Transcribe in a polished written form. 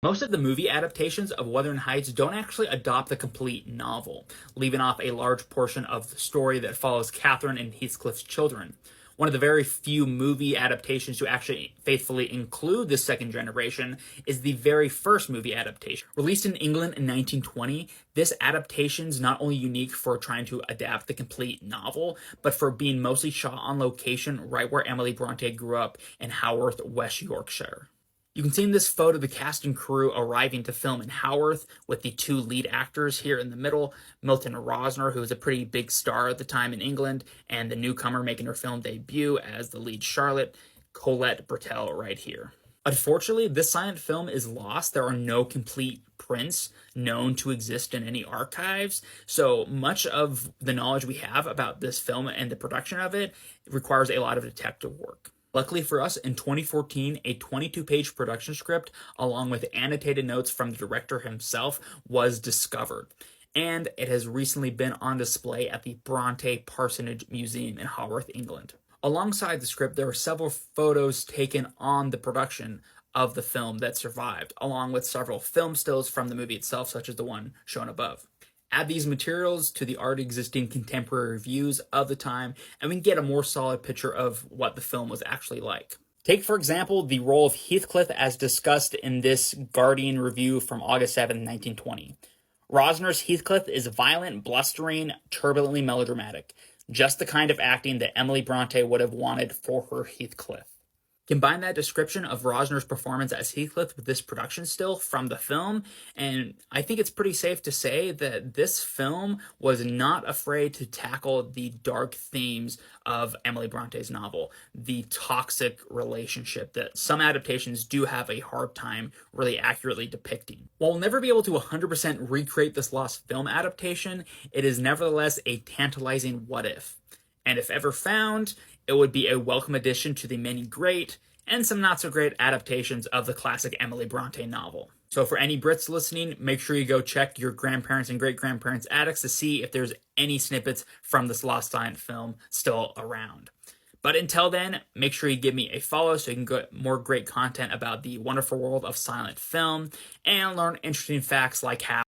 Most of the movie adaptations of Wuthering Heights don't actually adopt the complete novel, leaving off a large portion of the story that follows Catherine and Heathcliff's children. One of the very few movie adaptations to actually faithfully include the second generation is the very first movie adaptation. Released in England in 1920, this adaptation is not only unique for trying to adapt the complete novel, but for being mostly shot on location right where Emily Bronte grew up in Haworth, West Yorkshire. You can see in this photo the cast and crew arriving to film in Haworth, with the two lead actors here in the middle, Milton Rosner, who was a pretty big star at the time in England, and the newcomer making her film debut as the lead Charlotte, Colette Bertel, right here. Unfortunately, this silent film is lost. There are no complete prints known to exist in any archives, so much of the knowledge we have about this film and the production of it requires a lot of detective work. Luckily for us, in 2014, a 22-page production script, along with annotated notes from the director himself, was discovered. And it has recently been on display at the Bronte Parsonage Museum in Haworth, England. Alongside the script, there are several photos taken on the production of the film that survived, along with several film stills from the movie itself, such as the one shown above. Add these materials to the already existing contemporary reviews of the time, and we can get a more solid picture of what the film was actually like. Take, for example, the role of Heathcliff as discussed in this Guardian review from August 7, 1920. Rosner's Heathcliff is violent, blustering, turbulently melodramatic. Just the kind of acting that Emily Bronte would have wanted for her Heathcliff. Combine that description of Rosner's performance as Heathcliff with this production still from the film, and I think it's pretty safe to say that this film was not afraid to tackle the dark themes of Emily Bronte's novel, the toxic relationship that some adaptations do have a hard time really accurately depicting. While we'll never be able to 100% recreate this lost film adaptation, it is nevertheless a tantalizing what if. And if ever found, it would be a welcome addition to the many great and some not so great adaptations of the classic Emily Bronte novel. So for any Brits listening, make sure you go check your grandparents' and great-grandparents' attics to see if there's any snippets from this lost silent film still around. But until then, make sure you give me a follow so you can get more great content about the wonderful world of silent film and learn interesting facts like how